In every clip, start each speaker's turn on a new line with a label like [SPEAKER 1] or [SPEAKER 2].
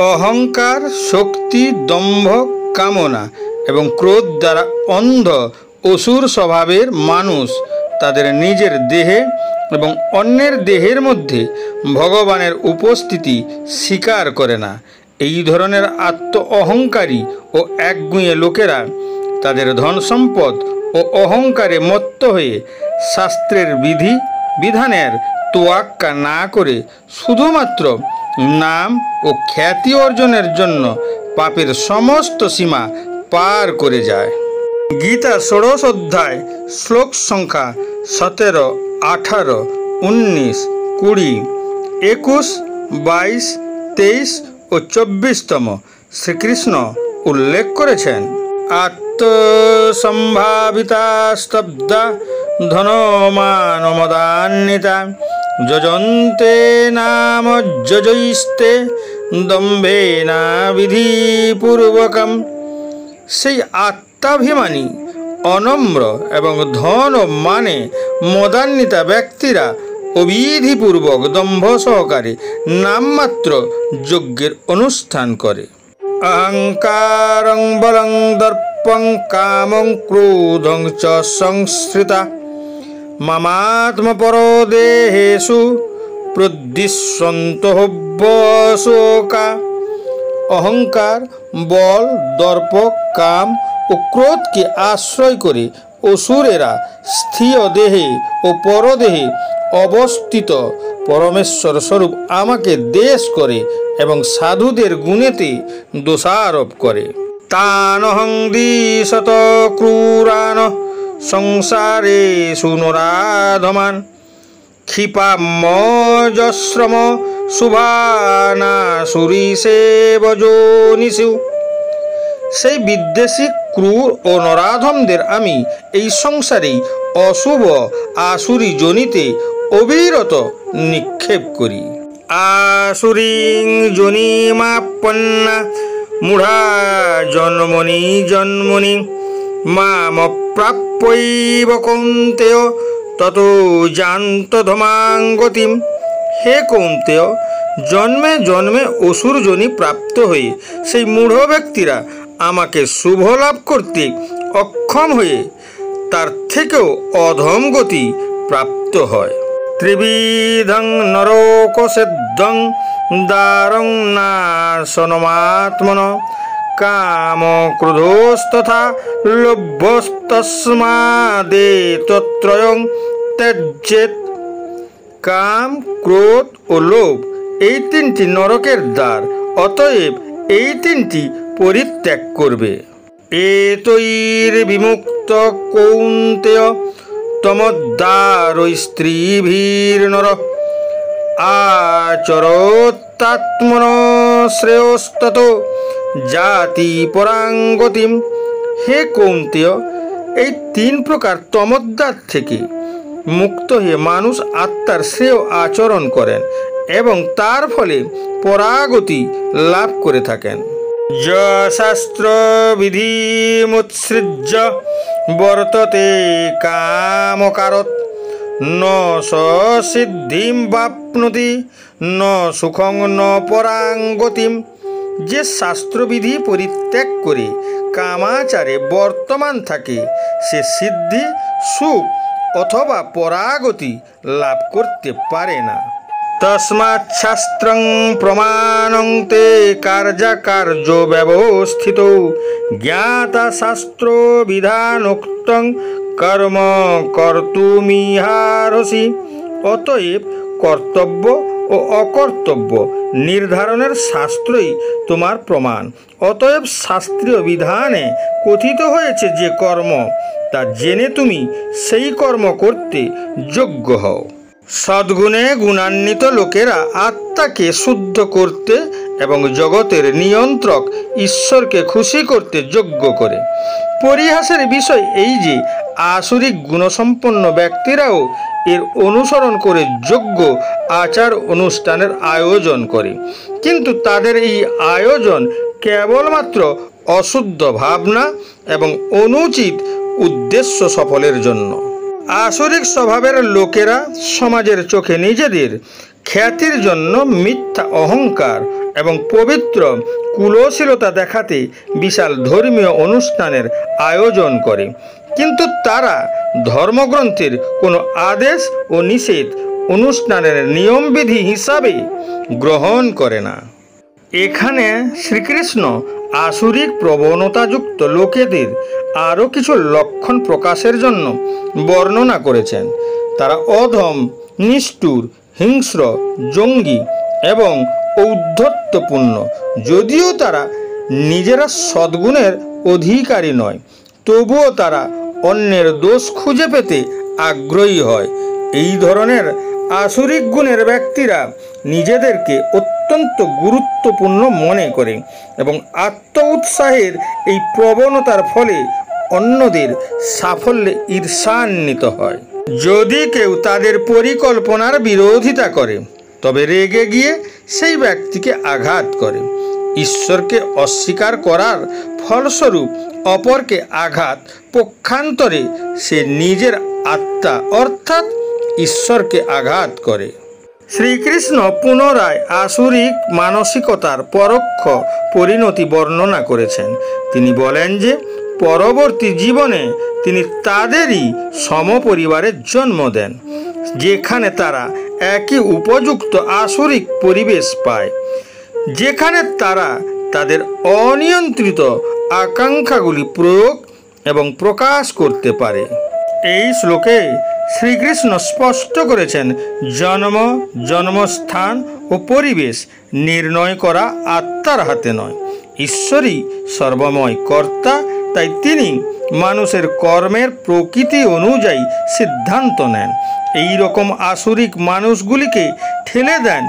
[SPEAKER 1] অহংকার, শক্তি, দম্ভ, কামনা এবং ক্রোধ দ্বারা অন্ধ অসুর স্বভাবের মানুষ তাদের নিজের দেহে এবং অন্যের দেহের মধ্যে ভগবানের উপস্থিতি স্বীকার করে না। এই ধরনের আত্ম অহংকারী ও একগুঁয়ে লোকেরা তাদের ধন সম্পদ ও অহংকারে মত্ত হয়ে শাস্ত্রের বিধি বিধানের তোয়াক্কা না করে শুধুমাত্র নাম ও খ্যাতি অর্জনের জন্য পাপের সমস্ত সীমা পার করে যায়। গীতা ১৬ অধ্যায় শ্লোক সংখ্যা ১৭, ১৮, ১৯, ২০, ২১, ২২, ২৩ ও ২৪তম শ্রীকৃষ্ণ উল্লেখ করেছেন, আত্মসম্ভাবিতা স্তব্ধা ধনমানমদান্বিতা যজন্তে নাম যজৈস্তে দম্ভেনা বিধিপূর্বকম। সেই আত্মাভিমানী, অনম্র এবং ধন ও মানে মদান্বিতা ব্যক্তিরা অবিধিপূর্বক দম্ভ সহকারে নামমাত্র যজ্ঞের অনুষ্ঠান করে। অহংকারং বলং দর্পং কামং ক্রোধং চ সংশ্রিতা মামাত্মপরো দেহেষু প্রদ্দিশ্যন্তঃ শোকা। অহংকার, বল, দর্প, কাম ও ক্রোধকে আশ্রয় করে অসুরেরা স্থির দেহে ও পরদেহে অবস্থিত পরমেশ্বর স্বরূপ আমাকে দেশ করে এবং সাধুদের গুণেতে দোষারোপ করে। তানহং দিশত ক্রূরান সংসারেষু নরাধমান ক্ষিপামজশ্রম শুভানাসুরিসেবযোনিষু। সেই বিদ্বেষী, ক্রূর ও নরাধমদের আমি এই সংসারেই অশুভ আসুরি যোনিতে অবিরত নিক্ষেপ করি। আসুরিং যোনিমাপন্না মূঢ়া জন্মনি জন্মনি মামপ্রাপ্যৈব কৌন্তেয় ততো যান্তধমাং গতিম। হে কৌন্তেয়, জন্মে জন্মে অসুর যোনি প্রাপ্ত হয়ে সেই মূঢ় ব্যক্তিরা আমাকে শুভ লাভ করতে অক্ষম হয়ে তার থেকেও অধম গতি প্রাপ্ত হয়। ত্রিবিধং নরকসেদ্ধং দ্বারং নাশনমাত্মন কাম ক্রোধস্তথা লোভস্তস্মাদেতত্রয়ং ত্যজ্যেৎ। কাম, ক্রোধ ও লোভ এই তিনটি নরকের দ্বার, অতএব এই তিনটি পরিত্যাগ করবে। এতৈর বিমুক্ত কৌন্তেয় তমদ্দারৈ স্ত্রীভির্নর আচরত্যাত্মন শ্রেয়স্তত জাতি পরাঙ্গতিম। হে কৌন্তেয়, এই তিন প্রকার তমদ্দার থেকে মুক্ত হয়ে মানুষ আত্মার শ্রেয় আচরণ করেন এবং তার ফলে পরাগতি লাভ করে থাকেন। শাস্ত্র বিধিমুৎসৃজ্য বর্ততে কামকারত ন সিদ্ধিম বাপ্নুতি ন সুখং ন পরাঙ্গতিম। যে শাস্ত্রবিধি পরিত্যাগ করে কামাচারে বর্তমান থাকে সে সিদ্ধি, সুখ অথবা পরাগতি লাভ করতে পারে না। তস্মাৎ শাস্ত্রং প্রমাণং তে কার্যকার্য ব্যবস্থিত জ্ঞাতা শাস্ত্র বিধানোক্তং কর্ম কর্তুমিহারসি। অতএব কর্তব্য ও অকর্তব্য নির্ধারণের শাস্ত্রই তোমার প্রমাণ। অতএব শাস্ত্রীয় বিধানে কথিত হয়েছে যে কর্ম, তা জেনে তুমি সেই কর্ম করতে যোগ্য হও। সদ্গুণে গুণান্বিত লোকেরা আত্মাকে শুদ্ধ করতে এবং জগতের নিয়ন্ত্রক ঈশ্বরকে খুশি করতে যজ্ঞ করে। পরিহাসের বিষয় এই যে আসুরিক গুণসম্পন্ন ব্যক্তিরাও এর অনুসরণ করে যজ্ঞ আচার অনুষ্ঠানের আয়োজন করে, কিন্তু তাদের এই আয়োজন কেবলমাত্র অশুদ্ধ ভাবনা এবং অনুচিত উদ্দেশ্য সফলের জন্য। আসরিক স্বভাবের লোকেরা সমাজের চোখে নিজেদের খ্যাতির জন্য মিথ্যা অহংকার এবং পবিত্র কুলশীলতা দেখাতে বিশাল ধর্মীয় অনুষ্ঠানের আয়োজন করে, কিন্তু তারা ধর্মগ্রন্থের কোনো আদেশ ও নিষেধ অনুষ্ঠানের নিয়মবিধি হিসাবে গ্রহণ করে না। এখানে শ্রীকৃষ্ণ আসুরিক প্রবণতাযুক্ত লোকেদের আরও কিছু লক্ষণ প্রকাশের জন্য বর্ণনা করেছেন। তারা অধম, নিষ্ঠুর, হিংস্র, জঙ্গি এবং ঔদ্ধত্যপূর্ণ। যদিও তারা নিজেরা সদ্গুণের অধিকারী নয়, তবুও তারা অন্যের দোষ খুঁজে পেতে আগ্রহী হয়। এই ধরনের আসুরিক গুণের ব্যক্তিরা নিজেদেরকে অত্যন্ত গুরুত্বপূর্ণ মনে করে এবং আত্ম উৎসাহের এই প্রবণতার ফলে অন্যদের সাফল্যে ঈর্ষান্বিত হয়। যদি কেউ তাদের পরিকল্পনার বিরোধিতা করে, তবে রেগে গিয়ে সেই ব্যক্তিকে আঘাত করে। ঈশ্বরকে অস্বীকার করার ফলস্বরূপ অপরকে আঘাত, পক্ষান্তরে সে নিজের আত্মা অর্থাৎ ঈশ্বরকে আঘাত করে। শ্রীকৃষ্ণ পুনরায় আসুরিক মানসিকতার পরোক্ষ পরিণতি বর্ণনা করেছেন। তিনি বলেন যে পরবর্তী জীবনে তিনি তাদেরই সমপরিবারে জন্ম দেন, যেখানে তারা একই উপযুক্ত আসুরিক পরিবেশ পায়, যেখানে তারা তাদের অনিয়ন্ত্রিত আকাঙ্ক্ষাগুলি প্রয়োগ এবং প্রকাশ করতে পারে। এই শ্লোকে শ্রীকৃষ্ণ স্পষ্ট করেছেন, জন্ম, জন্মস্থান ও পরিবেশ নির্ণয় করা আত্মার হাতে নয়, ঈশ্বরই সর্বময় কর্তা। তাই তিনি মানুষের কর্মের প্রকৃতি অনুযায়ী সিদ্ধান্ত নেন। এই রকম আসুরিক মানুষগুলিকে ঠেলে দেন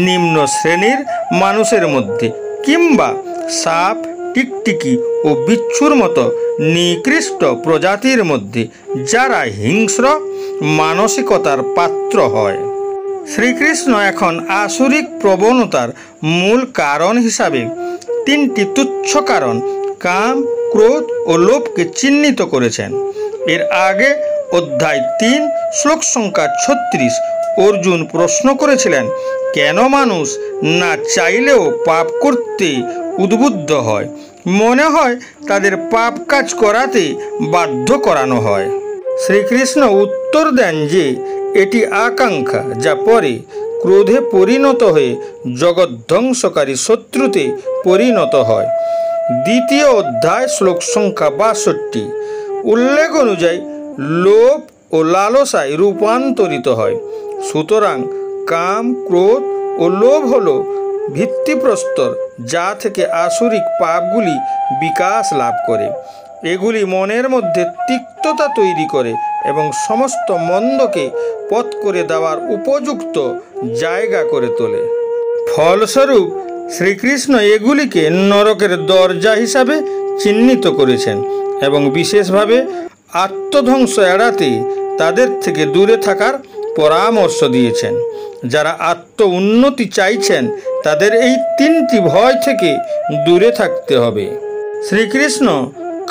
[SPEAKER 1] নিম্ন শ্রেণীর মানুষের মধ্যে, কিংবা সাপ, টিকটিকি ও বিচ্ছুর মতো নিকৃষ্ট প্রজাতির মধ্যে, যারা হিংস্র মানসিকতার পাত্র হয়। শ্রীকৃষ্ণ এখন আসুরিক প্রবণতার মূল কারণ হিসাবে তিনটি তুচ্ছ কারণ, কাম, ক্রোধ ও লোভকে চিহ্নিত করেছেন। এর আগে অধ্যায় 3 শ্লোক সংখ্যা 36 অর্জুন প্রশ্ন করেছিলেন, কেন মানুষ না চাইলেও পাপ করতে উদ্বুদ্ধ হয়? মনে হয় তাদের পাপ কাজ করাতে বাধ্য করানো হয়। শ্রীকৃষ্ণ উত্তর দেন যে এটি আকাঙ্ক্ষা, যা পরে ক্রোধে পরিণত হয়ে জগৎধ্বংসকারী শত্রুতে পরিণত হয়। দ্বিতীয় অধ্যায় শ্লোক সংখ্যা 62 উল্লেখ অনুযায়ী লোভ ও লালসায় রূপান্তরিত হয়। সুতরাং কাম, ক্রোধ ও লোভ হল ভিত্তিপ্রস্তর, যা থেকে আসুরিক পাপগুলি বিকাশ লাভ করে। এগুলি মনের মধ্যে তিক্ততা তৈরি করে এবং সমস্ত মন্দকে পথ করে দেওয়ার উপযুক্ত জায়গা করে তোলে। ফলস্বরূপ শ্রীকৃষ্ণ এগুলিকে নরকের দরজা হিসাবে চিহ্নিত করেছেন এবং বিশেষভাবে আত্মধ্বংস এড়াতে তাদের থেকে দূরে থাকার পরামর্শ দিয়েছেন। যারা আত্ম উন্নতি চাইছেন তাদের এই তিনটি ভয় থেকে দূরে থাকতে হবে। শ্রীকৃষ্ণ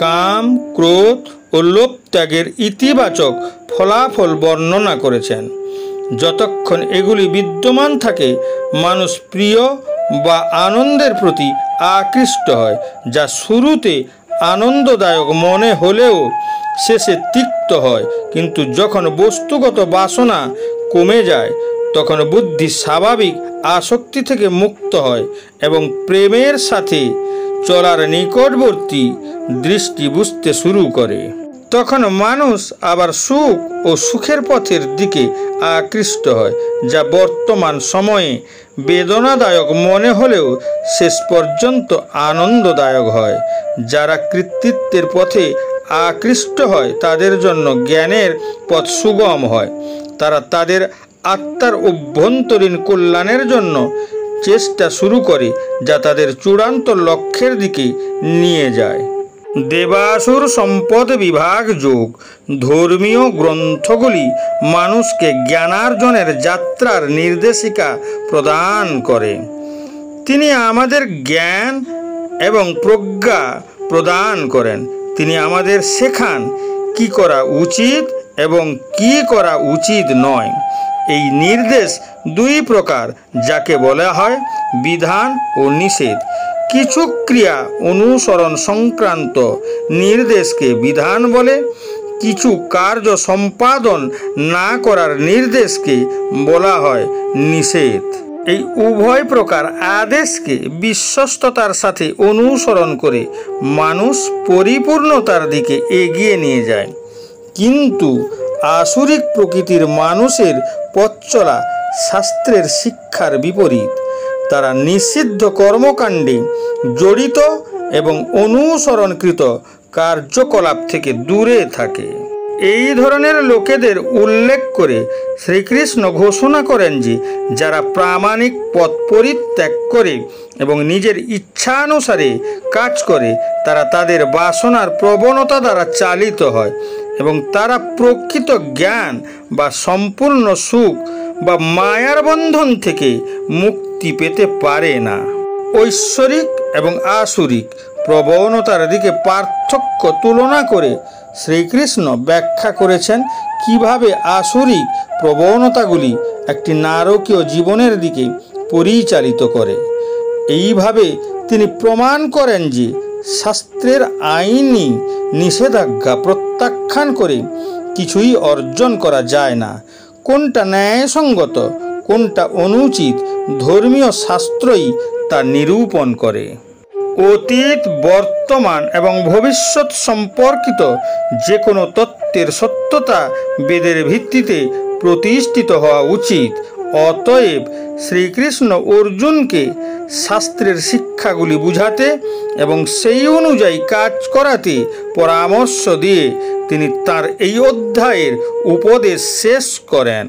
[SPEAKER 1] কাম, ক্রোধ ও লোভ ত্যাগের ইতিবাচক ফলাফল বর্ণনা করেছেন। যতক্ষণ এগুলি বিদ্যমান থাকে, মানুষ প্রিয় বা আনন্দের প্রতি আকৃষ্ট হয়, যা শুরুতে আনন্দদায়ক মনে হলেও শেষে তিক্ত হয়। কিন্তু যখন বস্তুগত বাসনা কমে যায়, তখন বুদ্ধি স্বাভাবিক আসক্তি থেকে মুক্ত হয় এবং প্রেমের সাথে চলার নিকটবর্তী দৃষ্টি বুঝতে শুরু করে। তখন মানুষ আবার সুখ ও সুখের পথের দিকে আকৃষ্ট হয়, যা বর্তমান সময়ে বেদনাদায়ক মনে হলেও শেষ পর্যন্ত আনন্দদায়ক হয়। যারা কৃতিত্বের পথে আকৃষ্ট হয় তাদের জন্য জ্ঞানের পথ সুগম হয়। তারা তাদের আত্মার অভ্যন্তরীণ কল্যাণের জন্য চেষ্টা শুরু করে, যা তাদের চূড়ান্ত লক্ষ্যের দিকে নিয়ে যায়। দেবাসুর সম্পদ বিভাগ যোগ ধর্মীয় গ্রন্থগুলি মানুষকে জ্ঞানার্জনের যাত্রার নির্দেশিকা প্রদান করে। তিনি আমাদের জ্ঞান এবং প্রজ্ঞা প্রদান করেন। তিনি আমাদের শেখান কি করা উচিত এবং কি করা উচিত নয়। এই নির্দেশ দুই প্রকার, যাকে বলা হয় বিধান ও নিষেধ। কিছু ক্রিয়া অনুসরণ সংক্রান্ত নির্দেশকে বিধান বলে, কিছু কার্য সম্পাদন না করার নির্দেশকে বলা হয় নিষেধ। এই উভয় প্রকার আদেশকে বিশ্বস্ততার সাথে অনুসরণ করে মানুষ পরিপূর্ণতার দিকে এগিয়ে নিয়ে যায়। কিন্তু আসুরিক প্রকৃতির মানুষের পথ চলা শাস্ত্রের শিক্ষার বিপরীত। তারা নিষিদ্ধ কর্মকাণ্ডে জড়িত এবং অনুসরণকৃত কার্যকলাপ থেকে দূরে থাকে। এই ধরনের লোকেদের উল্লেখ করে শ্রীকৃষ্ণ ঘোষণা করেন যে যারা প্রামাণিক পথ পরিত্যাগ করে এবং নিজের ইচ্ছানুসারে কাজ করে, তারা তাদের বাসনার প্রবণতা দ্বারা চালিত হয় এবং তারা প্রকৃত জ্ঞান বা সম্পূর্ণ সুখ বা মায়ার বন্ধন থেকে মুক্তি পেতে পারে না। ঐশ্বরিক এবং আসুরিক প্রবণতার দিকে পার্থক্য তুলনা করে শ্রীকৃষ্ণ ব্যাখ্যা করেছেন কিভাবে আসুরিক প্রবণতাগুলি একটি নারকীয় জীবনের দিকে পরিচালিত করে। এইভাবে তিনি প্রমাণ করেন যে শাস্ত্রের আইনি নিষেধাজ্ঞা প্রত্যাখ্যান করে কিছুই অর্জন করা যায় না। কোনটা ন্যায়সঙ্গত, কোনটা অনুচিত, ধর্মীয় শাস্ত্রই তা নিরূপণ করে। অতীত, বর্তমান এবং ভবিষ্যৎ সম্পর্কিত যে কোনো তত্ত্বের সত্যতা বেদের ভিত্তিতে প্রতিষ্ঠিত হওয়া উচিত। অতএব শ্রীকৃষ্ণ অর্জুনকে শাস্ত্রের শিক্ষাগুলি বুঝাতে এবং সেই অনুযায়ী কাজ করাতে পরামর্শ দিয়ে তিনি তার এই অধ্যায়ের উপদেশ শেষ করেন।